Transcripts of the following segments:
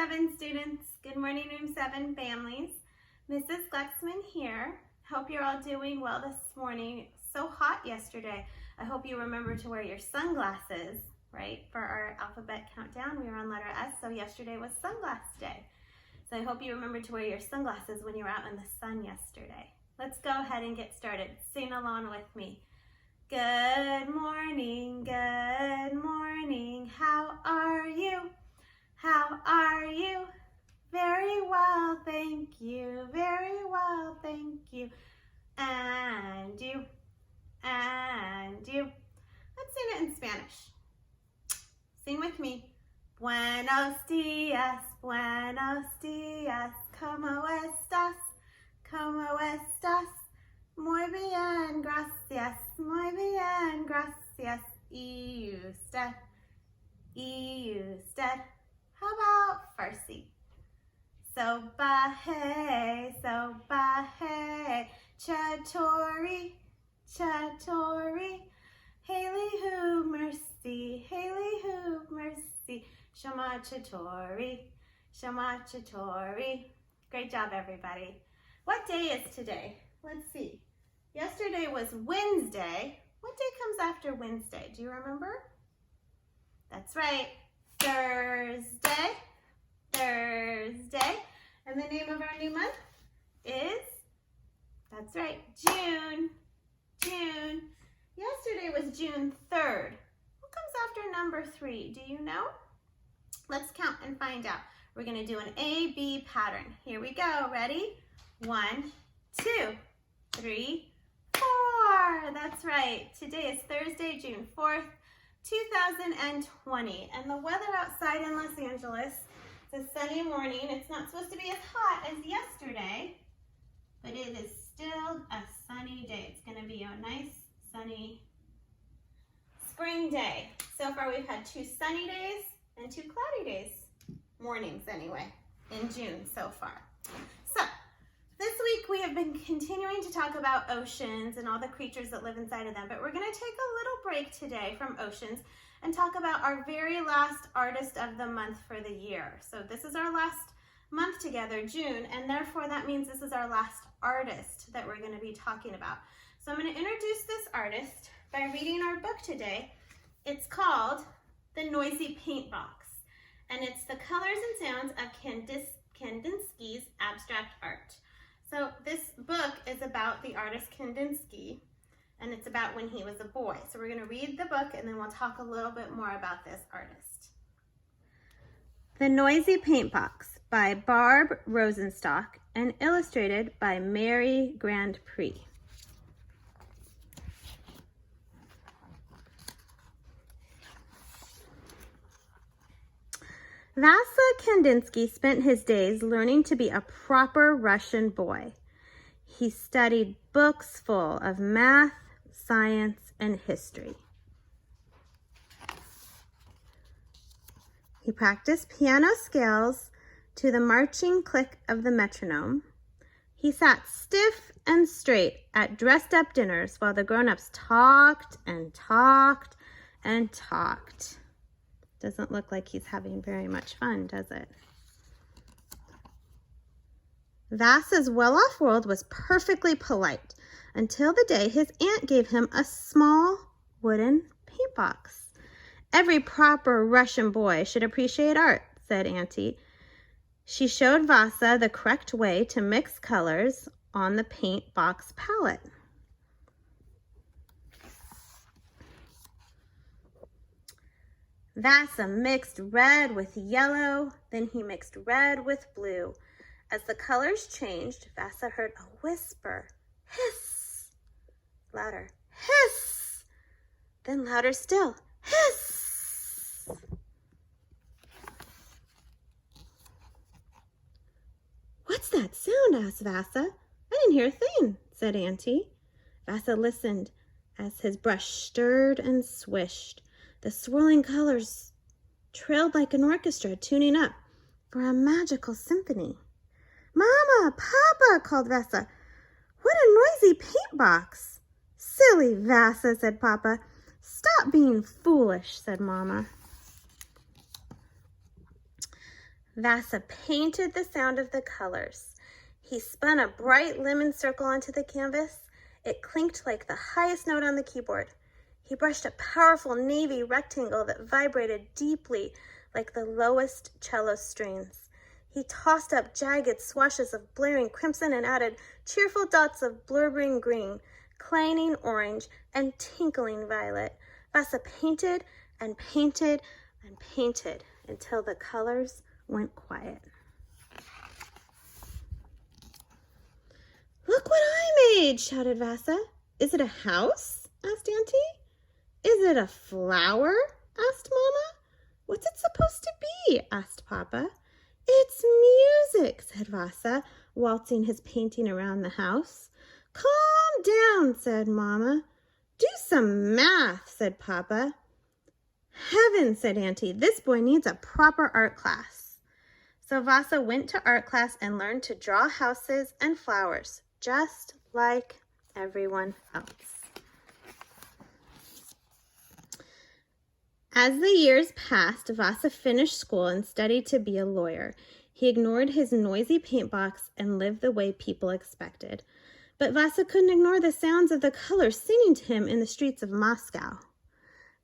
7 students. Good morning, Room 7 families. Mrs. Glexman here. Hope you're all doing well this morning. So hot yesterday. I hope you remember to wear your sunglasses, right? For our alphabet countdown, we were on letter S, so yesterday was sunglass day. So I hope you remember to wear your sunglasses when you were out in the sun yesterday. Let's go ahead and get started. Sing along with me. Good morning, how are you? How are you? Very well, thank you, very well, thank you. And you, and you. Let's sing it in Spanish. Sing with me. Buenos dias, ¿cómo estás? ¿Cómo estás? Muy bien, gracias, muy bien, gracias. ¿Y usted? ¿Y usted? How about Farsi? Sobahe, chatori, chatori. Haley who mercy, Shama chatori. Great job, everybody. What day is today? Let's see. Yesterday was Wednesday. What day comes after Wednesday? Do you remember? That's right. Thursday. And the name of our new month is, that's right, June. Yesterday was June 3rd. What comes after number 3? Do you know? Let's count and find out. We're going to do an A-B pattern. Here we go. Ready? 1, 2, 3, 4. That's right. Today is Thursday, June 4th, 2020. And the weather outside in Los Angeles, it's a sunny morning. It's not supposed to be as hot as yesterday, but it is still a sunny day. It's going to be a nice, sunny spring day. So far we've had 2 sunny days and 2 cloudy days, mornings anyway, in June so far. So this week we have been continuing to talk about oceans and all the creatures that live inside of them, but we're going to take a little break today from oceans and talk about our very last artist of the month for the year. So this is our last month together, June, and therefore that means this is our last artist that we're going to be talking about. So I'm going to introduce this artist by reading our book today. It's called The Noisy Paint Box, and it's the colors and sounds of Kandinsky's abstract art. So this book is about the artist Kandinsky, and it's about when he was a boy. So we're going to read the book, and then we'll talk a little bit more about this artist. The Noisy Paint Box by Barb Rosenstock and illustrated by Mary Grand Prix. Vasa Kandinsky spent his days learning to be a proper Russian boy. He studied books full of math, science, and history. He practiced piano scales to the marching click of the metronome. He sat stiff and straight at dressed-up dinners while the grown-ups talked and talked and talked. Doesn't look like he's having very much fun, does it? Vasa's well-off world was perfectly polite until the day his aunt gave him a small wooden paint box. Every proper Russian boy should appreciate art, said Auntie. She showed Vasa the correct way to mix colors on the paint box palette. Vasa mixed red with yellow, then he mixed red with blue. As the colors changed, Vasa heard a whisper, hiss, louder, hiss, then louder still, hiss. What's that sound? Asked Vasa. I didn't hear a thing, said Auntie. Vasa listened as his brush stirred and swished. The swirling colors trailed like an orchestra tuning up for a magical symphony. Mama, Papa, called Vasa. What a noisy paint box. Silly Vasa, said Papa. Stop being foolish, said Mama. Vasa painted the sound of the colors. He spun a bright lemon circle onto the canvas. It clinked like the highest note on the keyboard. He brushed a powerful navy rectangle that vibrated deeply like the lowest cello strings. He tossed up jagged swashes of blaring crimson and added cheerful dots of blurbering green, clanging orange, and tinkling violet. Vasa painted and painted and painted until the colors went quiet. "Look what I made!" shouted Vasa. "Is it a house?" asked Auntie. "Is it a flower?" asked Mama. "What's it supposed to be?" asked Papa. "It's music," said Vasa, waltzing his painting around the house. "Calm down," said Mama. "Do some math," said Papa. "Heavens," said Auntie, "this boy needs a proper art class." So Vasa went to art class and learned to draw houses and flowers, just like everyone else. As the years passed, Vasa finished school and studied to be a lawyer. He ignored his noisy paint box and lived the way people expected. But Vasa couldn't ignore the sounds of the colors singing to him in the streets of Moscow.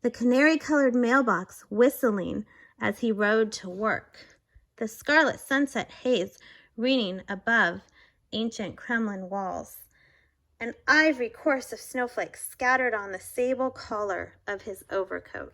The canary-colored mailbox whistling as he rode to work. The scarlet sunset haze raining above ancient Kremlin walls. An ivory course of snowflakes scattered on the sable collar of his overcoat.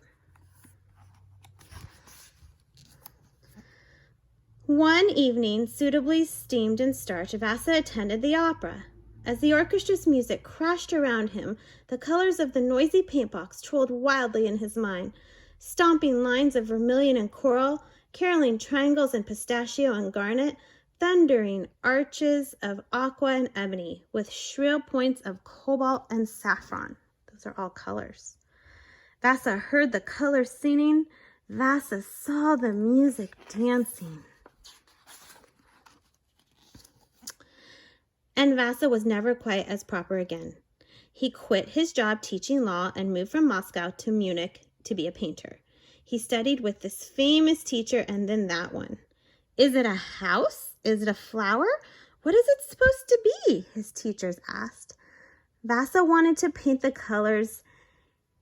One evening, suitably steamed and starched, Vasa attended the opera. As the orchestra's music crashed around him, the colors of the noisy paintbox trolled wildly in his mind, stomping lines of vermilion and coral, caroling triangles in pistachio and garnet, thundering arches of aqua and ebony, with shrill points of cobalt and saffron. Those are all colors. Vasa heard the colors singing. Vasa saw the music dancing. And Vasa was never quite as proper again. He quit his job teaching law and moved from Moscow to Munich to be a painter. He studied with this famous teacher and then that one. "Is it a house? Is it a flower? What is it supposed to be?" his teachers asked. Vasa wanted to paint the colors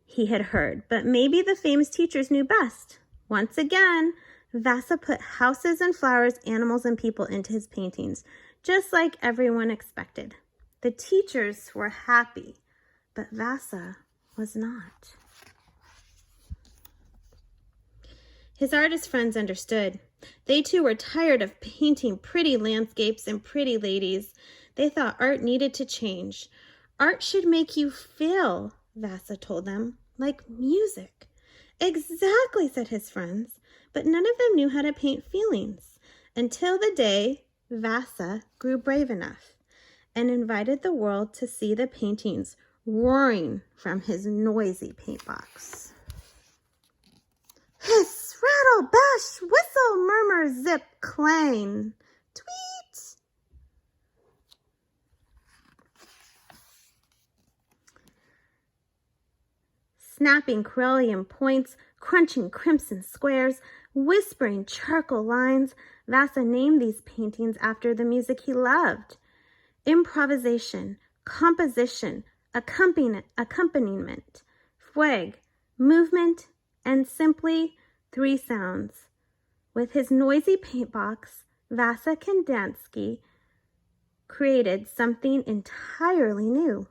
he had heard, but maybe the famous teachers knew best. Once again, Vasa put houses and flowers, animals and people into his paintings, just like everyone expected. The teachers were happy, but Vasa was not. His artist friends understood. They too were tired of painting pretty landscapes and pretty ladies. They thought art needed to change. "Art should make you feel," Vasa told them, "like music." "Exactly," said his friends, but none of them knew how to paint feelings until the day Vasa grew brave enough and invited the world to see the paintings roaring from his noisy paintbox. Hiss, rattle, bash, whistle, murmur, zip, clang, tweet. Snapping cerulean points, crunching crimson squares, whispering charcoal lines, Vasa named these paintings after the music he loved. Improvisation, composition, accompaniment, fugue, movement, and simply 3 sounds. With his noisy paintbox, Vasa Kandinsky created something entirely new: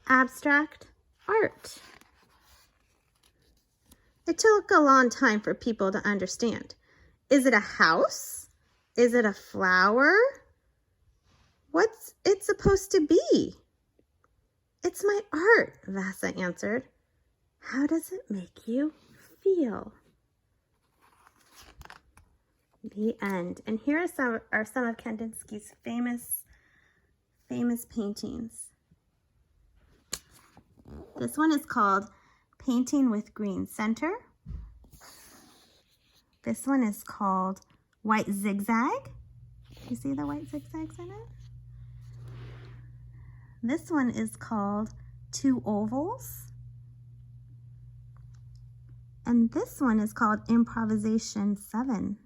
abstract art. It took a long time for people to understand. Is it a house? Is it a flower? What's it supposed to be? "It's my art," Vasa answered. "How does it make you feel?" The end. And here are some of Kandinsky's famous paintings. This one is called Painting with Green Center. This one is called White Zigzag. You see the white zigzags in it? This one is called Two Ovals. And this one is called Improvisation 7.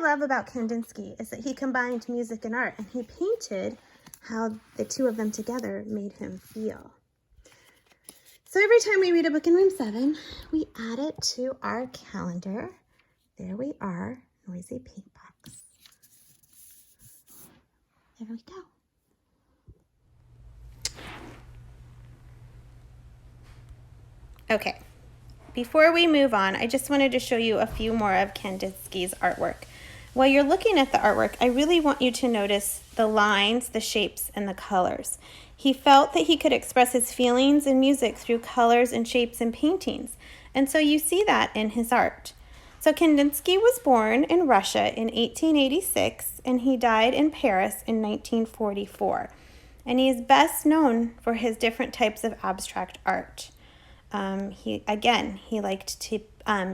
I love about Kandinsky is that he combined music and art, and he painted how the two of them together made him feel. So every time we read a book in room 7, we add it to our calendar. There we are, Noisy Paint Box. There we go. Okay, before we move on, I just wanted to show you a few more of Kandinsky's artwork. While you're looking at the artwork, I really want you to notice the lines, the shapes, and the colors. He felt that he could express his feelings in music through colors and shapes and paintings, and so you see that in his art. So Kandinsky was born in Russia in 1886, and he died in Paris in 1944. And he is best known for his different types of abstract art. He liked to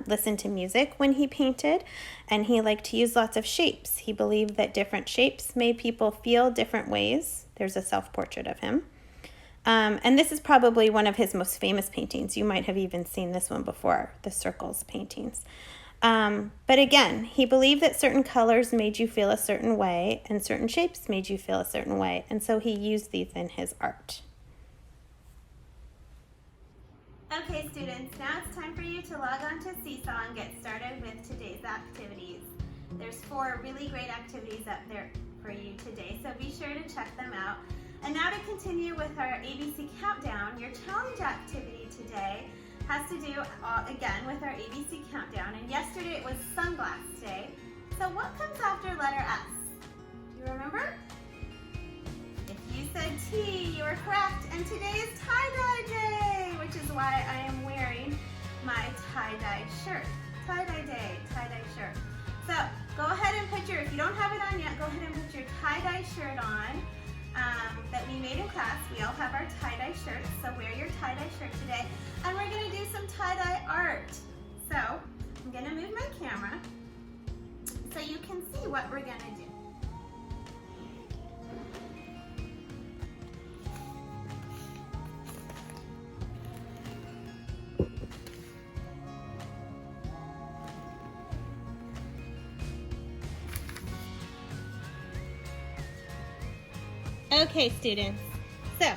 listen to music when he painted, and he liked to use lots of shapes. He believed that different shapes made people feel different ways. There's a self-portrait of him. And this is probably one of his most famous paintings. You might have even seen this one before, the circles paintings. But again, he believed that certain colors made you feel a certain way, and certain shapes made you feel a certain way, and so he used these in his art. Okay, students, now it's time for you to log on to Seesaw and get started with today's activities. There's 4 really great activities up there for you today, so be sure to check them out. And now to continue with our ABC Countdown, your challenge activity today has to do, again, with our ABC Countdown. And yesterday it was Sunglass Day. So what comes after letter S? Do you remember? If you said T, you were correct. And today is tie-dye day, which is why I am wearing my tie-dye shirt. Tie-dye day, tie-dye shirt. So go ahead and put your, if you don't have it on yet, go ahead and put your tie-dye shirt on that we made in class. We all have our tie-dye shirts, so wear your tie-dye shirt today. And we're gonna do some tie-dye art. So I'm gonna move my camera so you can see what we're gonna do. Okay, students, so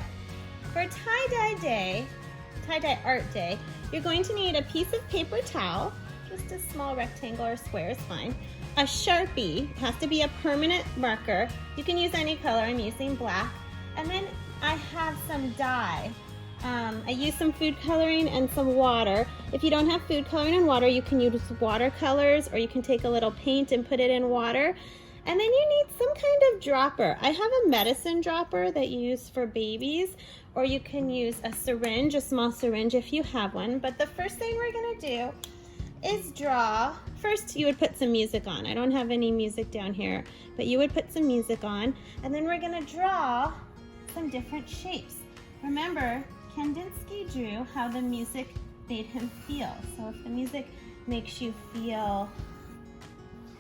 for tie-dye day, tie-dye art day, you're going to need a piece of paper towel, just a small rectangle or square is fine, a Sharpie, it has to be a permanent marker, you can use any color, I'm using black, and then I have some dye. I use some food coloring and some water. If you don't have food coloring and water, you can use watercolors, or you can take a little paint and put it in water. And then you need some kind of dropper. I have a medicine dropper that you use for babies, or you can use a syringe, a small syringe if you have one. But the first thing we're gonna do is draw. First, you would put some music on. I don't have any music down here, but you would put some music on. And then we're gonna draw some different shapes. Remember, Kandinsky drew how the music made him feel. So if the music makes you feel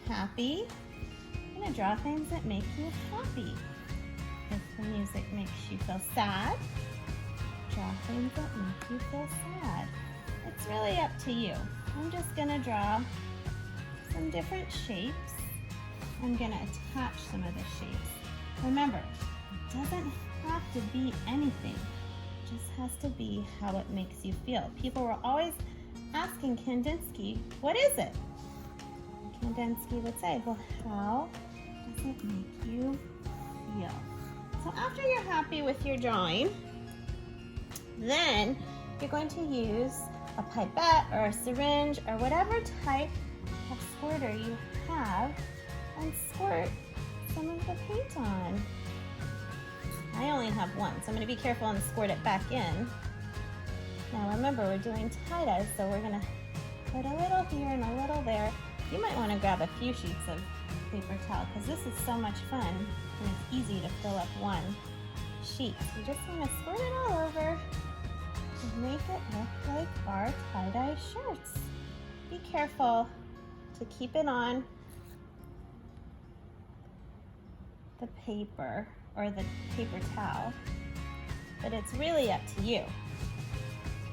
happy, you're gonna draw things that make you happy. If the music makes you feel sad, draw things that make you feel sad. It's really up to you. I'm just gonna draw some different shapes. I'm gonna attach some of the shapes. Remember, it doesn't have to be anything. It just has to be how it makes you feel. People were always asking Kandinsky, what is it? Kandinsky would say, well, how does it make you feel? So after you're happy with your drawing, then you're going to use a pipette or a syringe or whatever type of squirter you have and squirt some of the paint on. I only have one, so I'm going to be careful and squirt it back in. Now remember, we're doing tie-dye, so we're going to put a little here and a little there. You might want to grab a few sheets of paper towel because this is so much fun and it's easy to fill up one sheet. So you just want to squirt it all over and make it look like our tie-dye shirts. Be careful to keep it on the paper or the paper towel, but it's really up to you.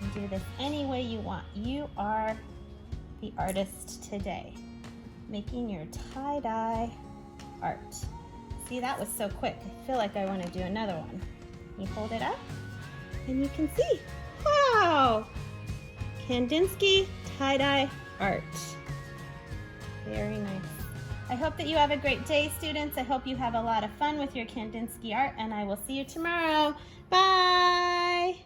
You can do this any way you want. You are the artist today. making your tie-dye art. See, that was so quick. I feel like I want to do another one. You hold it up and you can see. Wow! Kandinsky tie-dye art. Very nice. I hope that you have a great day, students. I hope you have a lot of fun with your Kandinsky art, and I will see you tomorrow. Bye!